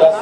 10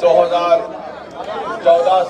2014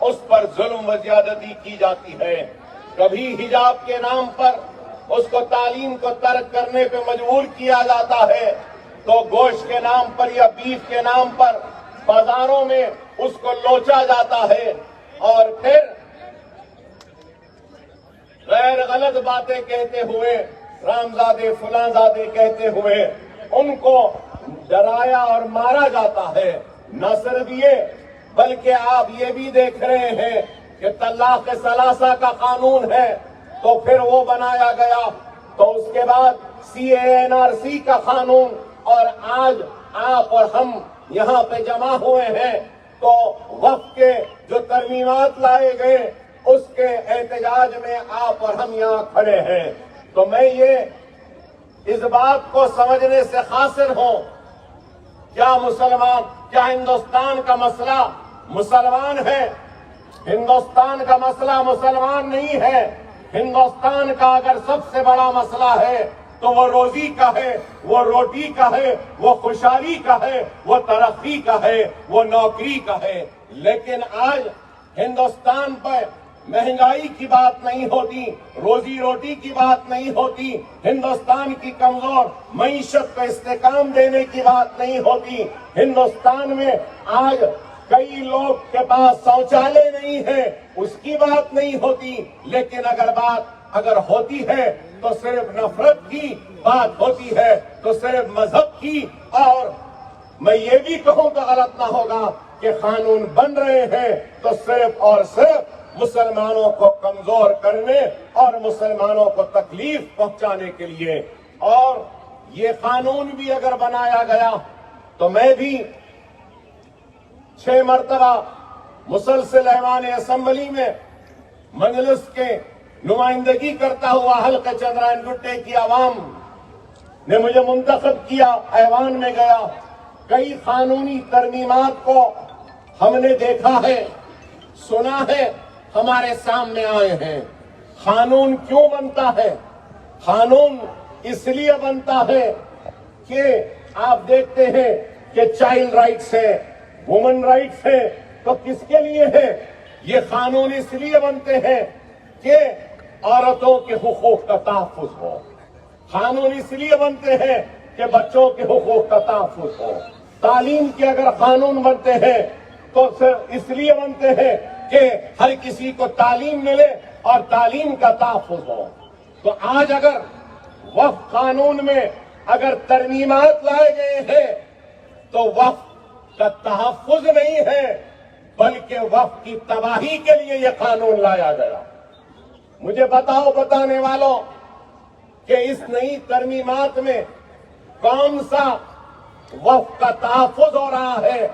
اس پر ظلم و زیادتی کی جاتی ہے. کبھی حجاب کے نام پر اس کو تعلیم کو ترک کرنے پہ مجبور کیا جاتا ہے تو گوشت کے نام پر یا بیف کے نام پر بازاروں میں اس کو لوچا جاتا ہے اور پھر غیر غلط باتیں کہتے ہوئے رامزادے فلانزادے کہتے ہوئے ان کو ڈرایا اور مارا جاتا ہے. نہ صرف یہ بلکہ آپ یہ بھی دیکھ رہے ہیں کہ طلاق ثلاثہ کا قانون ہے تو پھر وہ بنایا گیا تو اس کے بعد CANRC کا قانون اور آج آپ اور ہم یہاں پہ جمع ہوئے ہیں تو وقف کے جو ترمیمات لائے گئے اس کے احتجاج میں آپ اور ہم یہاں کھڑے ہیں. تو میں یہ اس بات کو سمجھنے سے قاصر ہوں کیا ہندوستان کا مسئلہ مسلمان ہے؟ ہندوستان کا مسئلہ مسلمان نہیں ہے. ہندوستان کا اگر سب سے بڑا مسئلہ ہے تو وہ روزی کا ہے، وہ روٹی کا ہے، وہ خوشحالی کا ہے، وہ ترقی کا ہے، وہ نوکری کا ہے. لیکن آج ہندوستان پر مہنگائی کی بات نہیں ہوتی، روزی روٹی کی بات نہیں ہوتی، ہندوستان کی کمزور معیشت کو استحکام دینے کی بات نہیں ہوتی. ہندوستان میں آج کئی لوگ کے پاس شوچالے نہیں ہے اس کی بات نہیں ہوتی. لیکن اگر ہوتی ہے تو صرف نفرت کی بات ہوتی ہے، تو صرف مذہب کی. اور میں یہ بھی کہوں تو غلط نہ ہوگا کہ قانون بن رہے ہیں تو صرف اور صرف مسلمانوں کو کمزور کرنے اور مسلمانوں کو تکلیف پہنچانے کے لیے. اور یہ قانون بھی اگر بنایا گیا تو میں بھی 6 مرتبہ مسلسل ایوان اسمبلی میں مجلس کے نمائندگی کرتا ہوا حلقہ چندرائن گٹے کی عوام نے مجھے منتخب کیا، ایوان میں گیا. کئی قانونی ترمیمات کو ہم نے دیکھا ہے، سنا ہے، ہمارے سامنے آئے ہیں. قانون کیوں بنتا ہے؟ قانون اس لیے بنتا ہے کہ آپ دیکھتے ہیں کہ چائلڈ رائٹس ہے، وومن رائٹس ہے، تو کس کے لیے ہے؟ یہ قانون اس لیے بنتے ہیں کہ عورتوں کے حقوق کا تحفظ ہو. قانون اس لیے بنتے ہیں کہ بچوں کے حقوق کا تحفظ ہو. تعلیم کے اگر قانون بنتے ہیں تو صرف اس لیے بنتے ہیں کہ ہر کسی کو تعلیم ملے اور تعلیم کا تحفظ ہو. تو آج اگر وقف قانون میں اگر ترمیمات لائے گئے ہیں تو وقف کا تحفظ نہیں ہے بلکہ وقف کی تباہی کے لیے یہ قانون لایا گیا. مجھے بتانے والوں کہ اس نئی ترمیمات میں کون سا وقف کا تحفظ ہو رہا ہے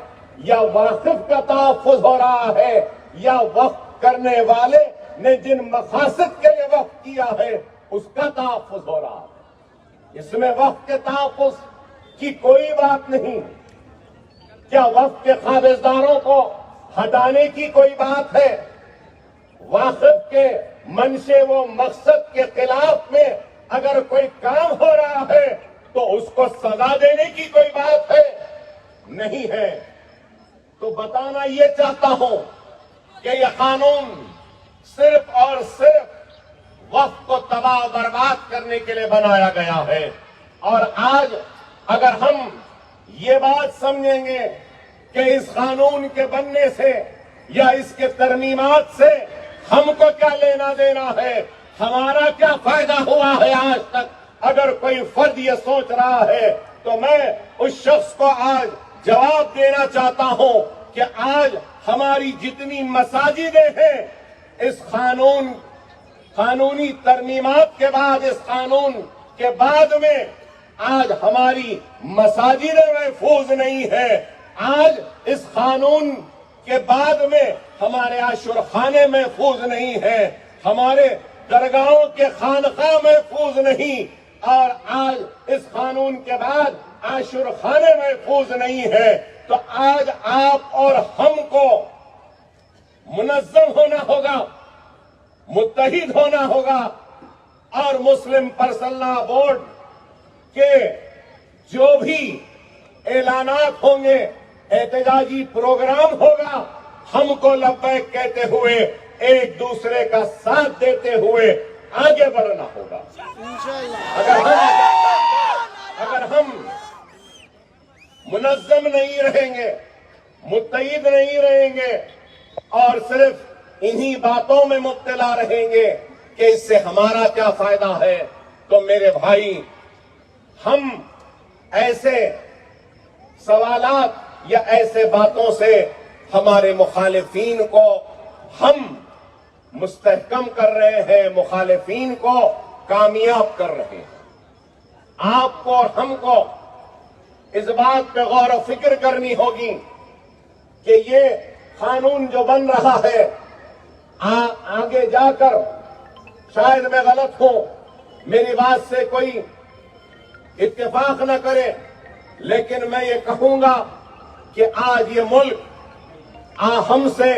یا واقف کا تحفظ ہو رہا ہے یا وقف کرنے والے نے جن مقاصد کے لیے وقف کیا ہے اس کا تحفظ ہو رہا ہے. اس میں وقف کے تحفظ کی کوئی بات نہیں. کیا وقف کے قابضداروں کو ہٹانے کی کوئی بات ہے؟ واقف کے منشے و مقصد کے خلاف میں اگر کوئی کام ہو رہا ہے تو اس کو سزا دینے کی کوئی بات ہے؟ نہیں ہے. تو بتانا یہ چاہتا ہوں کہ یہ قانون صرف اور صرف وقف کو تباہ و برباد کرنے کے لیے بنایا گیا ہے. اور آج اگر ہم یہ بات سمجھیں گے کہ اس قانون کے بننے سے یا اس کے ترمیمات سے ہم کو کیا لینا دینا ہے، ہمارا کیا فائدہ ہوا ہے آج تک، اگر کوئی فرد یہ سوچ رہا ہے تو میں اس شخص کو آج جواب دینا چاہتا ہوں کہ آج ہماری جتنی مساجدیں ہیں اس قانونی ترمیمات کے بعد، اس قانون کے بعد میں آج ہماری مساجدیں محفوظ نہیں ہیں. آج اس قانون کے بعد میں ہمارے عاشورخانے محفوظ نہیں ہیں، ہمارے درگاہوں کے خانقاہ محفوظ نہیں، اور آج اس قانون کے بعد عاشورخانے محفوظ نہیں ہے. تو آج آپ اور ہم کو منظم ہونا ہوگا، متحد ہونا ہوگا، اور مسلم پرسنل لا بورڈ کے جو بھی اعلانات ہوں گے، احتجاجی پروگرام ہوگا، ہم کو لبیک کہتے ہوئے ایک دوسرے کا ساتھ دیتے ہوئے آگے بڑھنا ہوگا۔ اگر ہم منظم نہیں رہیں گے، متحد نہیں رہیں گے اور صرف انہی باتوں میں مبتلا رہیں گے کہ اس سے ہمارا کیا فائدہ ہے، تو میرے بھائی ہم ایسے سوالات یا ایسے باتوں سے ہمارے مخالفین کو ہم مستحکم کر رہے ہیں، مخالفین کو کامیاب کر رہے ہیں۔ آپ کو اور ہم کو اس بات پہ غور و فکر کرنی ہوگی کہ یہ قانون جو بن رہا ہے آگے جا کر شاید میں غلط ہوں، میری بات سے کوئی اتفاق نہ کرے، لیکن میں یہ کہوں گا کہ آج یہ ملک ہم سے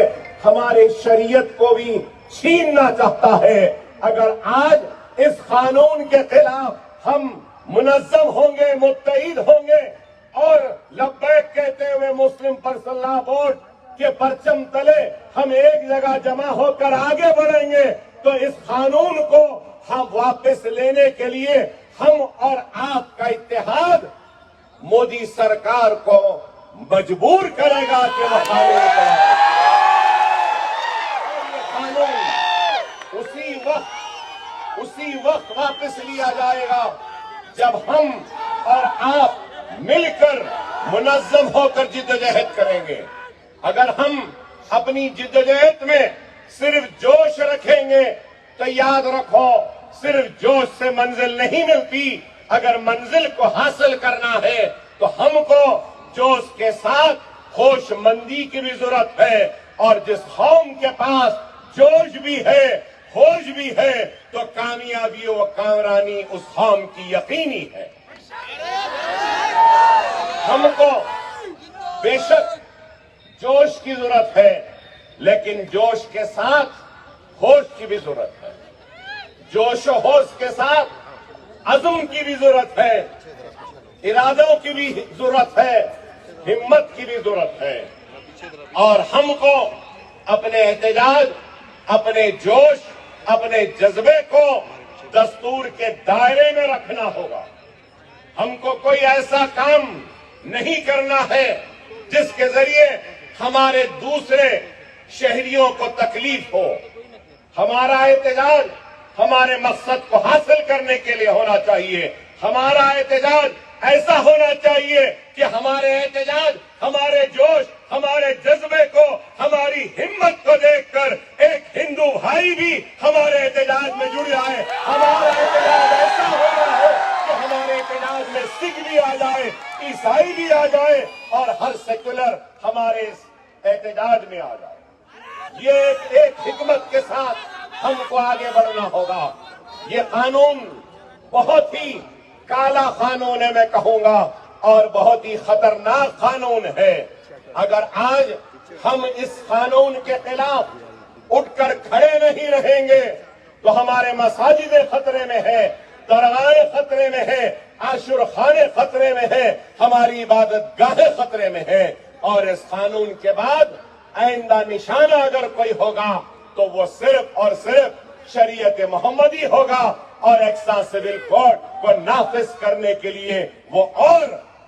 ہماری شریعت کو بھی چھیننا چاہتا ہے۔ اگر آج اس قانون کے خلاف ہم منظم ہوں گے، متحد ہوں گے اور لبیک کہتے ہوئے مسلم پرسنل لا بورڈ کے پرچم تلے ہم ایک جگہ جمع ہو کر آگے بڑھیں گے تو اس قانون کو ہم واپس لینے کے لیے ہم اور آپ کا اتحاد مودی سرکار کو مجبور کرے گا کہ وہ قانون کرے۔ قانون اسی وقت واپس لیا جائے گا جب ہم اور آپ مل کر منظم ہو کر جدوجہد کریں گے۔ اگر ہم اپنی جدوجہد میں صرف جوش رکھیں گے تو یاد رکھو صرف جوش سے منزل نہیں ملتی، اگر منزل کو حاصل کرنا ہے تو ہم کو جوش کے ساتھ ہوش مندی کی بھی ضرورت ہے، اور جس قوم کے پاس جوش بھی ہے، ہوش بھی ہے، تو کامیابی و کامرانی اس قوم کی یقینی ہے۔ ہم کو بے شک جوش کی ضرورت ہے، لیکن جوش کے ساتھ ہوش کی بھی ضرورت ہے، جوش و ہوش کے ساتھ عزم کی بھی ضرورت ہے، ارادوں کی بھی ضرورت ہے، ہمت کی بھی ضرورت ہے، اور ہم کو اپنے احتجاج، اپنے جوش، اپنے جذبے کو دستور کے دائرے میں رکھنا ہوگا۔ ہم کو کوئی ایسا کام نہیں کرنا ہے جس کے ذریعے ہمارے دوسرے شہریوں کو تکلیف ہو۔ ہمارا احتجاج ہمارے مقصد کو حاصل کرنے کے لیے ہونا چاہیے۔ ہمارا احتجاج ایسا ہونا چاہیے کہ ہمارے احتجاج، ہمارے جوش، ہمارے جذبے کو، ہماری ہمت کو دیکھ کر ایک ہندو بھائی بھی ہمارے احتجاج میں جڑ جائے۔ ہمارا احتجاج ایسا ہونا ہے کہ ہمارے احتجاج میں سکھ بھی آ جائے، عیسائی بھی آ جائے، اور ہر سیکولر ہمارے احتجاج میں آ جائے۔ یہ ایک حکمت کے ساتھ ہم کو آگے بڑھنا ہوگا۔ یہ قانون بہت ہی کالا قانون ہے میں کہوں گا، اور بہت ہی خطرناک قانون ہے۔ اگر آج ہم اس قانون کے خلاف اٹھ کر کھڑے نہیں رہیں گے تو ہمارے مساجد خطرے میں ہے، درگاہیں خطرے میں ہے، عاشور خانے خطرے میں ہے، ہماری عبادت گاہیں خطرے میں ہے، اور اس قانون کے بعد آئندہ نشانہ اگر کوئی ہوگا تو وہ صرف اور صرف شریعت محمدی ہوگا، اور ایکسا سول کوڈ کو نافذ کرنے کے لیے وہ اور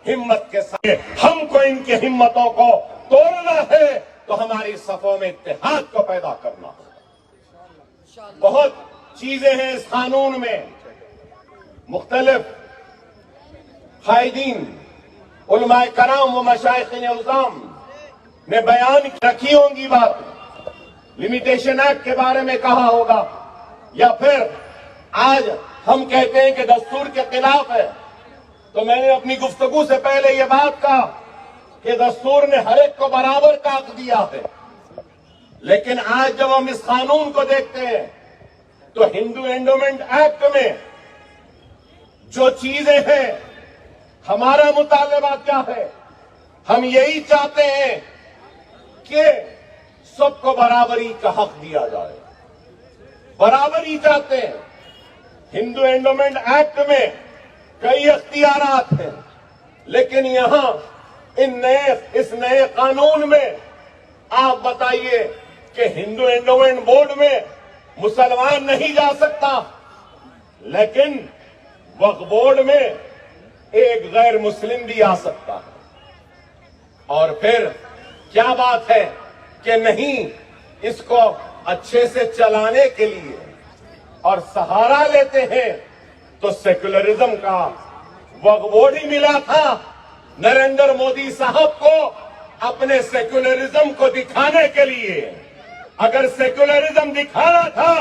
ہمت کے ساتھ ہم کو ان کی ہمتوں کو توڑنا ہے تو ہماری صفوں میں اتحاد کو پیدا کرنا ہوگا۔ بہت چیزیں ہیں اس قانون میں، مختلف قائدین، علماء کرام و مشائخین عظام نے بیان رکھی ہوں گی بات، لمیٹیشن ایکٹ کے بارے میں کہا ہوگا، یا پھر آج ہم کہتے ہیں کہ دستور کے خلاف ہے، تو میں نے اپنی گفتگو سے پہلے یہ بات کہا کہ دستور نے ہر ایک کو برابر کا حق دیا ہے، لیکن آج جب ہم اس قانون کو دیکھتے ہیں تو ہندو اینڈومنٹ ایکٹ میں جو چیزیں ہیں، ہمارا مطالبہ کیا ہے؟ ہم یہی چاہتے ہیں کہ سب کو برابری کا حق دیا جائے، برابری چاہتے ہیں۔ ہندو اینڈومنٹ ایکٹ میں کئی اختیارات ہیں، لیکن یہاں اس نئے قانون میں آپ بتائیے کہ ہندو انڈومنٹ بورڈ میں مسلمان نہیں جا سکتا، لیکن وقف بورڈ میں ایک غیر مسلم بھی آ سکتا ہے۔ اور پھر کیا بات ہے کہ نہیں، اس کو اچھے سے چلانے کے لیے اور سہارا لیتے ہیں تو سیکولرزم کا وقف بورڈ ہی ملا تھا نریندر مودی صاحب کو اپنے سیکولرزم کو دکھانے کے لیے۔ اگر سیکولرزم دکھانا تھا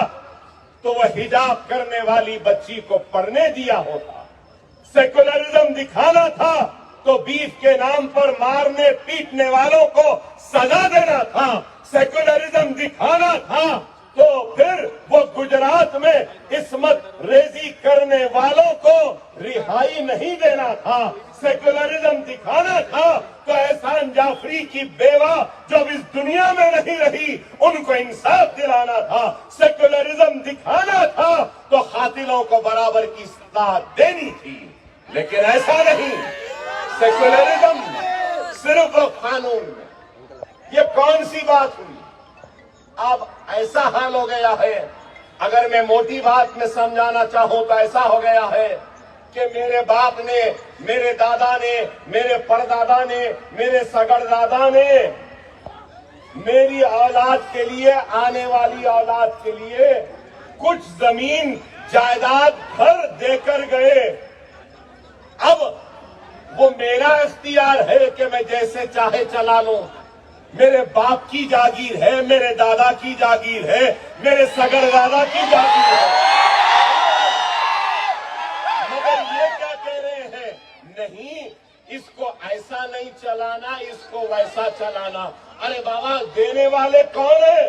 تو وہ حجاب کرنے والی بچی کو پڑھنے دیا ہوتا۔ سیکولرزم دکھانا تھا تو بیف کے نام پر مارنے پیٹنے والوں کو سزا دینا تھا۔ سیکولرزم دکھانا تھا تو پھر وہ گجرات میں عصمت ریزی کرنے والوں کو رہائی نہیں دینا تھا۔ سیکولرزم دکھانا تھا تو احسان جعفری کی بیوہ جو اب اس دنیا میں نہیں رہی ان کو انصاف دلانا تھا۔ سیکولرزم دکھانا تھا تو قاتلوں کو برابر کی سزا دینی تھی، لیکن ایسا نہیں۔ سیکولرزم صرف قانون میں۔ یہ کون سی بات ہوئی؟ اب ایسا حال ہو گیا ہے، اگر میں موٹی بات میں سمجھانا چاہوں تو ایسا ہو گیا ہے کہ میرے باپ نے، میرے دادا نے، میرے پردادا نے، میرے سگردادا نے میری اولاد کے لیے، آنے والی اولاد کے لیے کچھ زمین جائیداد گھر دے کر گئے۔ اب وہ میرا اختیار ہے کہ میں جیسے چاہے چلا لوں۔ میرے باپ کی جاگیر ہے، میرے دادا کی جاگیر ہے، میرے سگردادا کی جاگیر ہے، مگر یہ کیا کہہ رہے ہیں؟ نہیں، اس کو ایسا نہیں چلانا، اس کو ویسا چلانا۔ ارے بابا، دینے والے کون ہیں؟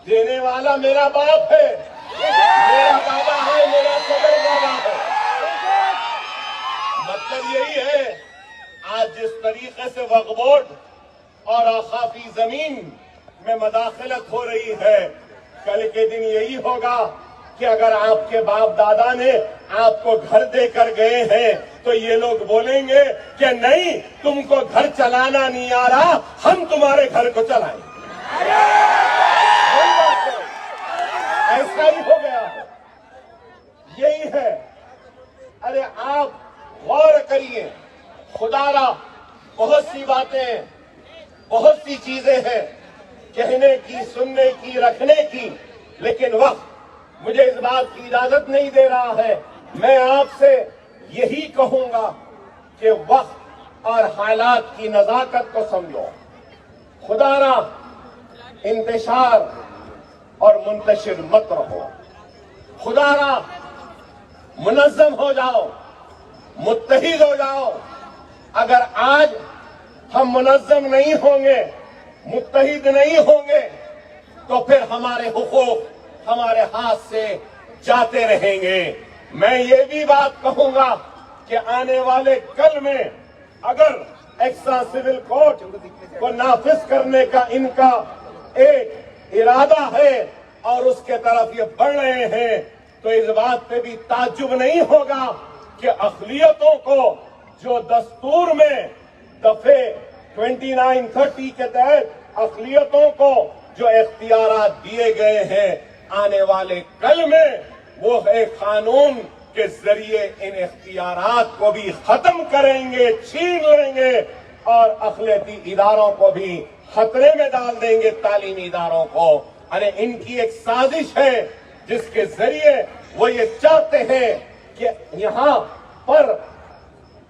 دینے والا میرا باپ ہے، میرا دادا ہے، میرا سگردادا ہے۔ مطلب یہی ہے، آج جس طریقے سے وقف بورڈ اور اوقافی زمین میں مداخلت ہو رہی ہے، کل کے دن یہی ہوگا کہ اگر آپ کے باپ دادا نے آپ کو گھر دے کر گئے ہیں تو یہ لوگ بولیں گے کہ نہیں، تم کو گھر چلانا نہیں آ رہا، ہم تمہارے گھر کو چلائیں۔ ایسا ہی ہو گیا ہے، یہی ہے۔ ارے آپ غور کریے، خدا را بہت سی باتیں، بہت سی چیزیں ہیں کہنے کی، سننے کی، رکھنے کی، لیکن وقت مجھے اس بات کی اجازت نہیں دے رہا ہے۔ میں آپ سے یہی کہوں گا کہ وقت اور حالات کی نزاکت کو سمجھو۔ خدا را انتشار اور منتشر مت رہو۔ خدا را منظم ہو جاؤ، متحد ہو جاؤ۔ اگر آج ہم منظم نہیں ہوں گے، متحد نہیں ہوں گے، تو پھر ہمارے حقوق ہمارے ہاتھ سے جاتے رہیں گے۔ میں یہ بھی بات کہوں گا کہ آنے والے کل میں اگر ایکسٹرا سول کورٹ کو نافذ کرنے کا ان کا ایک ارادہ ہے اور اس کے طرف یہ بڑھ رہے ہیں تو اس بات پہ بھی تعجب نہیں ہوگا کہ اقلیتوں کو جو دستور میں دفعے 2930 کے تحت اقلیتوں کو جو اختیارات دیے گئے ہیں، آنے والے کل میں وہ ایک قانون کے ذریعے ان اختیارات کو بھی ختم کریں گے، چھین لیں گے اور اقلیتی اداروں کو بھی خطرے میں ڈال دیں گے، تعلیمی اداروں کو۔ ارے ان کی ایک سازش ہے جس کے ذریعے وہ یہ چاہتے ہیں کہ یہاں پر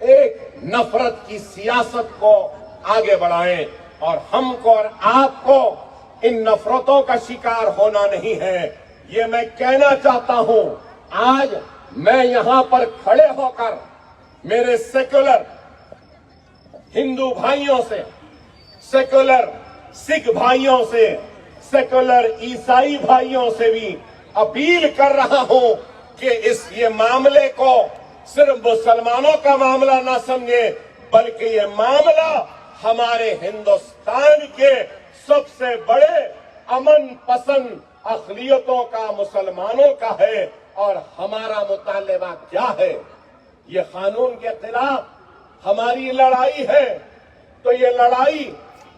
ایک نفرت کی سیاست کو آگے بڑھائیں، اور ہم کو اور آپ کو ان نفرتوں کا شکار ہونا نہیں ہے۔ یہ میں کہنا چاہتا ہوں، آج میں یہاں پر کھڑے ہو کر میرے سیکولر ہندو بھائیوں سے، سیکولر سکھ بھائیوں سے، سیکولر عیسائی بھائیوں سے بھی اپیل کر رہا ہوں کہ یہ معاملے کو صرف مسلمانوں کا معاملہ نہ سمجھے، بلکہ یہ معاملہ ہمارے ہندوستان کے سب سے بڑے امن پسند اقلیتوں کا، مسلمانوں کا ہے۔ اور ہمارا مطالبہ کیا ہے؟ یہ قانون کے خلاف ہماری لڑائی ہے، تو یہ لڑائی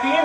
3